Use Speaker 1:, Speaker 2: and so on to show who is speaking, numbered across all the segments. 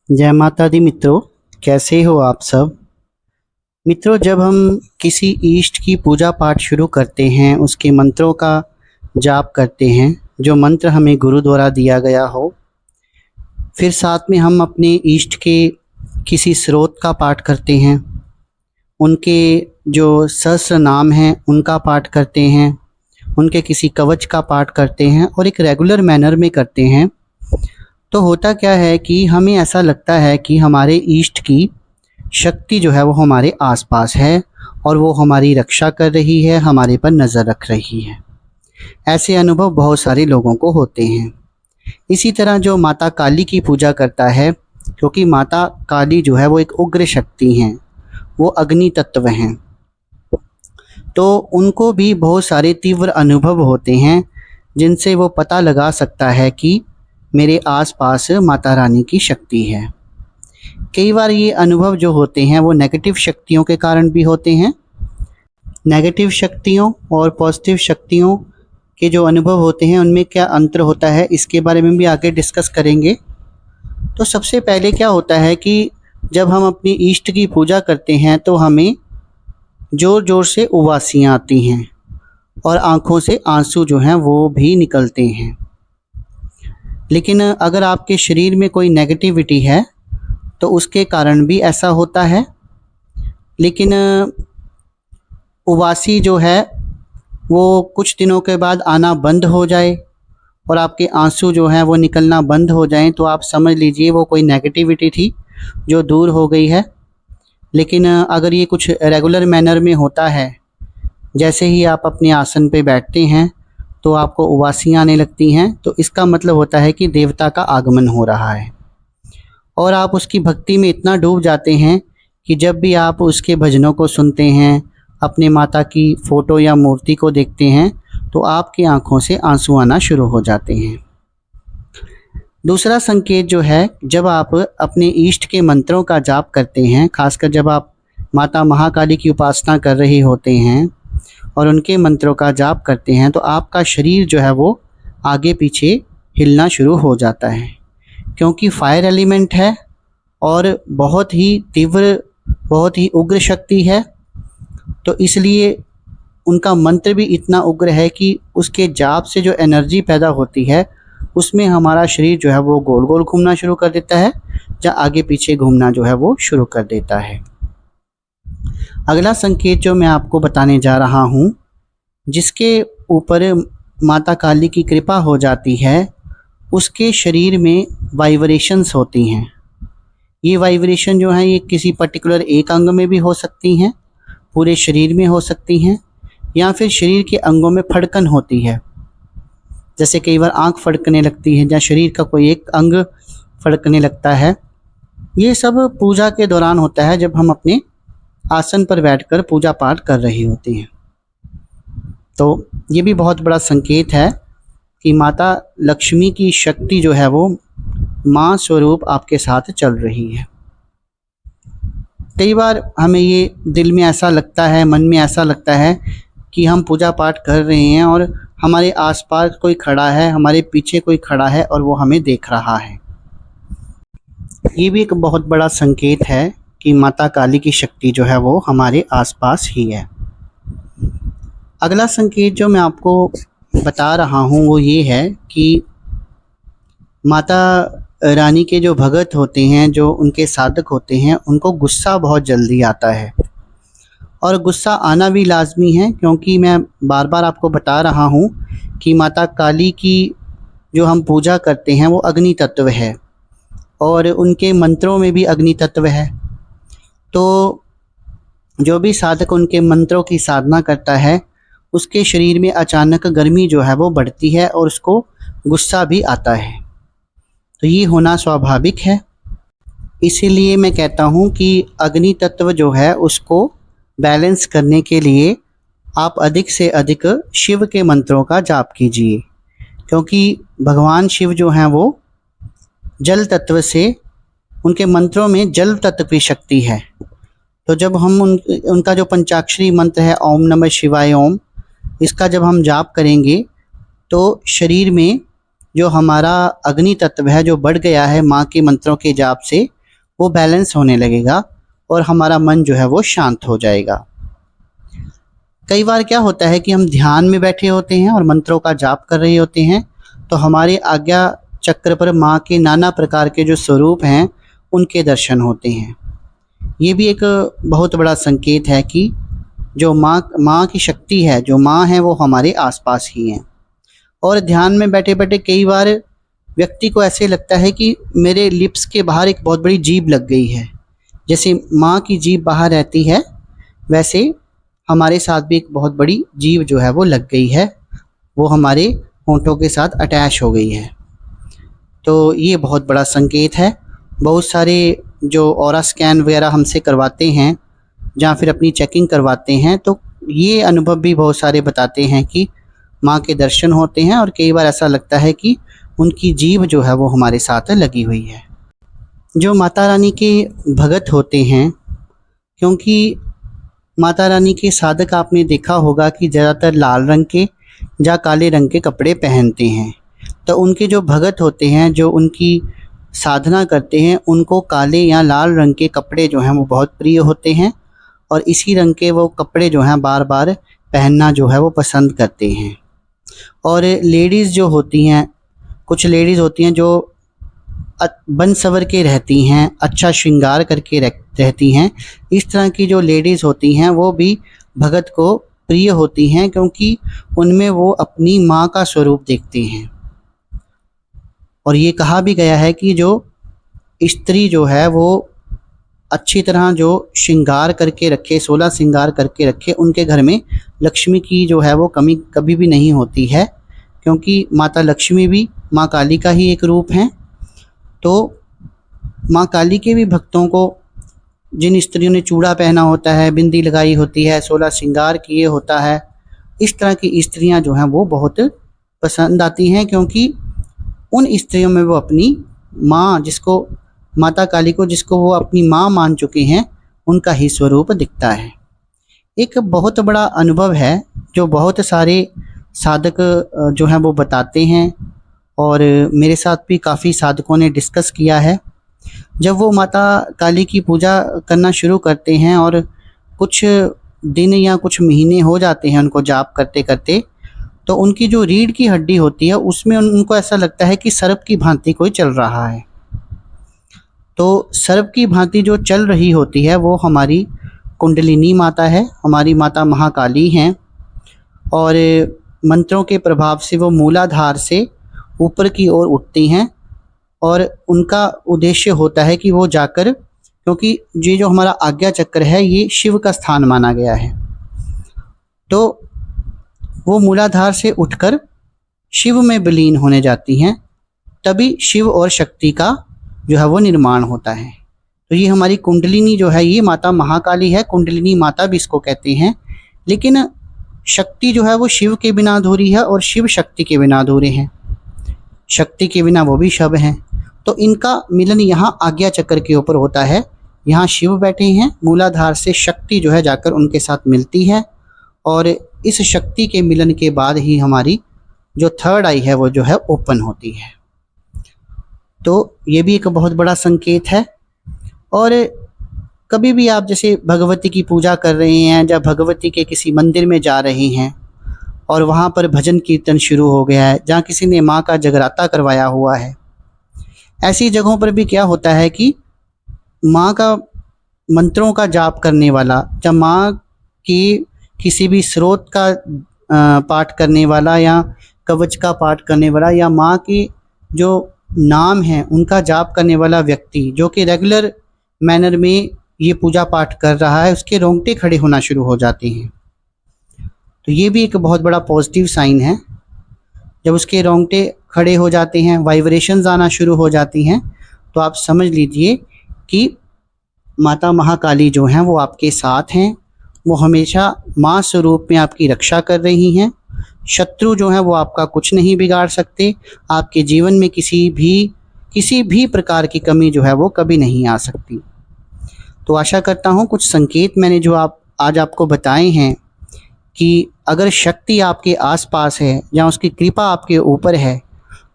Speaker 1: जय माता दी मित्रों, कैसे हो आप सब। मित्रों, जब हम किसी इष्ट की पूजा पाठ शुरू करते हैं, उसके मंत्रों का जाप करते हैं, जो मंत्र हमें गुरु द्वारा दिया गया हो, फिर साथ में हम अपने इष्ट के किसी स्रोत का पाठ करते हैं, उनके जो सहस्त्र नाम हैं उनका पाठ करते हैं, उनके किसी कवच का पाठ करते हैं और एक रेगुलर मैनर में करते हैं, तो होता क्या है कि हमें ऐसा लगता है कि हमारे इष्ट की शक्ति जो है वो हमारे आसपास है और वो हमारी रक्षा कर रही है, हमारे पर नज़र रख रही है। ऐसे अनुभव बहुत सारे लोगों को होते हैं। इसी तरह जो माता काली की पूजा करता है, क्योंकि माता काली जो है वो एक उग्र शक्ति हैं, वो अग्नि तत्व हैं, तो उनको भी बहुत सारे तीव्र अनुभव होते हैं जिनसे वो पता लगा सकता है कि मेरे आसपास माता रानी की शक्ति है। कई बार ये अनुभव जो होते हैं वो नेगेटिव शक्तियों के कारण भी होते हैं। नेगेटिव शक्तियों और पॉजिटिव शक्तियों के जो अनुभव होते हैं उनमें क्या अंतर होता है, इसके बारे में भी आगे डिस्कस करेंगे। तो सबसे पहले क्या होता है कि जब हम अपनी इष्ट की पूजा करते हैं तो हमें ज़ोर ज़ोर से उबासियाँ आती हैं और आँखों से आंसू जो हैं वो भी निकलते हैं। लेकिन अगर आपके शरीर में कोई नेगेटिविटी है तो उसके कारण भी ऐसा होता है। लेकिन उबासी जो है वो कुछ दिनों के बाद आना बंद हो जाए और आपके आंसू जो हैं वो निकलना बंद हो जाएं, तो आप समझ लीजिए वो कोई नेगेटिविटी थी जो दूर हो गई है। लेकिन अगर ये कुछ रेगुलर मैनर में होता है, जैसे ही आप अपने आसन पे बैठते हैं तो आपको उबासियाँ आने लगती हैं, तो इसका मतलब होता है कि देवता का आगमन हो रहा है और आप उसकी भक्ति में इतना डूब जाते हैं कि जब भी आप उसके भजनों को सुनते हैं, अपने माता की फ़ोटो या मूर्ति को देखते हैं, तो आपकी आंखों से आंसू आना शुरू हो जाते हैं। दूसरा संकेत जो है, जब आप अपने इष्ट के मंत्रों का जाप करते हैं, खासकर जब आप माता महाकाली की उपासना कर रहे होते हैं और उनके मंत्रों का जाप करते हैं, तो आपका शरीर जो है वो आगे पीछे हिलना शुरू हो जाता है, क्योंकि फायर एलिमेंट है और बहुत ही तीव्र, बहुत ही उग्र शक्ति है। तो इसलिए उनका मंत्र भी इतना उग्र है कि उसके जाप से जो एनर्जी पैदा होती है उसमें हमारा शरीर जो है वो गोल गोल घूमना शुरू कर देता है या आगे पीछे घूमना जो है वो शुरू कर देता है। अगला संकेत जो मैं आपको बताने जा रहा हूँ, जिसके ऊपर माता काली की कृपा हो जाती है, उसके शरीर में वाइब्रेशंस होती हैं। ये वाइब्रेशन जो हैं ये किसी पर्टिकुलर एक अंग में भी हो सकती हैं, पूरे शरीर में हो सकती हैं, या फिर शरीर के अंगों में फड़कन होती है। जैसे कई बार आँख फड़कने लगती है या शरीर का कोई एक अंग फड़कने लगता है। ये सब पूजा के दौरान होता है, जब हम अपने आसन पर बैठकर पूजा पाठ कर रही होती हैं। तो ये भी बहुत बड़ा संकेत है कि माता लक्ष्मी की शक्ति जो है वो माँ स्वरूप आपके साथ चल रही है। कई बार हमें ये दिल में ऐसा लगता है, मन में ऐसा लगता है कि हम पूजा पाठ कर रहे हैं और हमारे आसपास कोई खड़ा है, हमारे पीछे कोई खड़ा है और वो हमें देख रहा है। ये भी एक बहुत बड़ा संकेत है कि माता काली की शक्ति जो है वो हमारे आसपास ही है। अगला संकेत जो मैं आपको बता रहा हूँ वो ये है कि माता रानी के जो भगत होते हैं, जो उनके साधक होते हैं, उनको गुस्सा बहुत जल्दी आता है और गुस्सा आना भी लाजमी है, क्योंकि मैं बार बार आपको बता रहा हूँ कि माता काली की जो हम पूजा करते हैं वो अग्नि तत्व है और उनके मंत्रों में भी अग्नि तत्व है। तो जो भी साधक उनके मंत्रों की साधना करता है उसके शरीर में अचानक गर्मी जो है वो बढ़ती है और उसको गुस्सा भी आता है। तो ये होना स्वाभाविक है। इसीलिए मैं कहता हूँ कि अग्नि तत्व जो है उसको बैलेंस करने के लिए आप अधिक से अधिक शिव के मंत्रों का जाप कीजिए, क्योंकि भगवान शिव जो हैं वो जल तत्व से, उनके मंत्रों में जल तत्व की शक्ति है। तो जब हम उनका जो पंचाक्षरी मंत्र है ओम नमः शिवाय ओम, इसका जब हम जाप करेंगे तो शरीर में जो हमारा अग्नि तत्व है जो बढ़ गया है माँ के मंत्रों के जाप से, वो बैलेंस होने लगेगा और हमारा मन जो है वो शांत हो जाएगा। कई बार क्या होता है कि हम ध्यान में बैठे होते हैं और मंत्रों का जाप कर रहे होते हैं, तो हमारे आज्ञा चक्र पर माँ के नाना प्रकार के जो स्वरूप हैं उनके दर्शन होते हैं। ये भी एक बहुत बड़ा संकेत है कि जो माँ की शक्ति है, जो माँ है, वो हमारे आसपास ही हैं। और ध्यान में बैठे बैठे कई बार व्यक्ति को ऐसे लगता है कि मेरे लिप्स के बाहर एक बहुत बड़ी जीभ लग गई है। जैसे माँ की जीभ बाहर रहती है, वैसे हमारे साथ भी एक बहुत बड़ी जीभ जो है वो लग गई है, वो हमारे होंठों के साथ अटैच हो गई है। तो ये बहुत बड़ा संकेत है। बहुत सारे जो ऑरा स्कैन वगैरह हमसे करवाते हैं या फिर अपनी चेकिंग करवाते हैं, तो ये अनुभव भी बहुत सारे बताते हैं कि माँ के दर्शन होते हैं और कई बार ऐसा लगता है कि उनकी जीभ जो है वो हमारे साथ लगी हुई है। जो माता रानी के भगत होते हैं, क्योंकि माता रानी के साधक आपने देखा होगा कि ज़्यादातर लाल रंग के या काले रंग के कपड़े पहनते हैं, तो उनके जो भगत होते हैं, जो उनकी साधना करते हैं, उनको काले या लाल रंग के कपड़े जो हैं वो बहुत प्रिय होते हैं और इसी रंग के वो कपड़े जो हैं बार बार पहनना जो है वो पसंद करते हैं। और लेडीज़ जो होती हैं, कुछ लेडीज़ होती हैं जो बन सवर के रहती हैं, अच्छा श्रृंगार करके रहती हैं। इस तरह की जो लेडीज़ होती हैं वो भी भगत को प्रिय होती हैं, क्योंकि उनमें वो अपनी माँ का स्वरूप देखते हैं। और ये कहा भी गया है कि जो स्त्री जो है वो अच्छी तरह जो श्रृंगार करके रखे, 16 श्रृंगार करके रखे, उनके घर में लक्ष्मी की जो है वो कमी कभी भी नहीं होती है, क्योंकि माता लक्ष्मी भी माँ काली का ही एक रूप हैं। तो माँ काली के भी भक्तों को, जिन स्त्रियों ने चूड़ा पहना होता है, बिंदी लगाई होती है, 16 श्रृंगार किए होता है, इस तरह की स्त्रियां जो हैं वो बहुत पसंद आती हैं, क्योंकि उन स्त्रियों में वो अपनी माँ, जिसको माता काली को, जिसको वो अपनी माँ मान चुके हैं, उनका ही स्वरूप दिखता है। एक बहुत बड़ा अनुभव है जो बहुत सारे साधक जो हैं वो बताते हैं और मेरे साथ भी काफ़ी साधकों ने डिस्कस किया है। जब वो माता काली की पूजा करना शुरू करते हैं और कुछ दिन या कुछ महीने हो जाते हैं उनको जाप करते करते, तो उनकी जो रीढ़ की हड्डी होती है उसमें उनको ऐसा लगता है कि सर्प की भांति कोई चल रहा है। तो सर्प की भांति जो चल रही होती है वो हमारी कुंडलिनी माता है, हमारी माता महाकाली हैं। और मंत्रों के प्रभाव से वो मूलाधार से ऊपर की ओर उठती हैं और उनका उद्देश्य होता है कि वो जाकर, क्योंकि ये जो हमारा आज्ञा चक्र है ये शिव का स्थान माना गया है, तो वो मूलाधार से उठकर शिव में विलीन होने जाती हैं, तभी शिव और शक्ति का जो है वो निर्माण होता है। तो ये हमारी कुंडलिनी जो है ये माता महाकाली है, कुंडलिनी माता भी इसको कहते हैं। लेकिन शक्ति जो है वो शिव के बिना अधूरी है और शिव शक्ति के बिना अधूरे हैं, शक्ति के बिना वो भी शव हैं। तो इनका मिलन यहाँ आज्ञा चक्र के ऊपर होता है। यहाँ शिव बैठे हैं, मूलाधार से शक्ति जो है जाकर उनके साथ मिलती है और इस शक्ति के मिलन के बाद ही हमारी जो थर्ड आई है वो जो है ओपन होती है। तो ये भी एक बहुत बड़ा संकेत है। और कभी भी आप जैसे भगवती की पूजा कर रहे हैं या भगवती के किसी मंदिर में जा रहे हैं और वहाँ पर भजन कीर्तन शुरू हो गया है, जहाँ किसी ने माँ का जगराता करवाया हुआ है, ऐसी जगहों पर भी क्या होता है कि माँ का मंत्रों का जाप करने वाला, जब माँ की किसी भी स्रोत का पाठ करने वाला या कवच का पाठ करने वाला या माँ की जो नाम है उनका जाप करने वाला व्यक्ति जो कि रेगुलर मैनर में ये पूजा पाठ कर रहा है, उसके रोंगटे खड़े होना शुरू हो जाते हैं। तो ये भी एक बहुत बड़ा पॉजिटिव साइन है। जब उसके रोंगटे खड़े हो जाते हैं, वाइब्रेशंस आना शुरू हो जाती हैं, तो आप समझ लीजिए कि माता महाकाली जो हैं वो आपके साथ हैं, वो हमेशा माँ स्वरूप में आपकी रक्षा कर रही हैं। शत्रु जो हैं वो आपका कुछ नहीं बिगाड़ सकते, आपके जीवन में किसी भी प्रकार की कमी जो है वो कभी नहीं आ सकती। तो आशा करता हूँ कुछ संकेत मैंने जो आज आपको बताए हैं कि अगर शक्ति आपके आसपास है या उसकी कृपा आपके ऊपर है,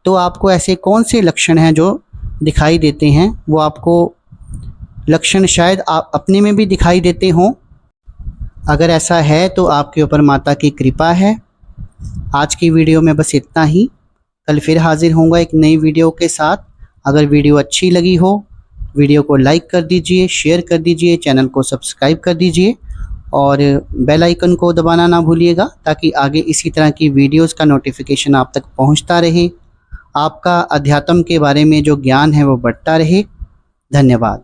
Speaker 1: तो आपको ऐसे कौन से लक्षण हैं जो दिखाई देते हैं, वो आपको लक्षण शायद आप अपने में भी दिखाई देते हों। अगर ऐसा है तो आपके ऊपर माता की कृपा है। आज की वीडियो में बस इतना ही। कल फिर हाजिर होऊंगा एक नई वीडियो के साथ। अगर वीडियो अच्छी लगी हो, वीडियो को लाइक कर दीजिए, शेयर कर दीजिए, चैनल को सब्सक्राइब कर दीजिए और बेल आइकन को दबाना ना भूलिएगा, ताकि आगे इसी तरह की वीडियोस का नोटिफिकेशन आप तक पहुंचता रहे। आपका अध्यात्म के बारे में जो ज्ञान है वो बढ़ता रहे। धन्यवाद।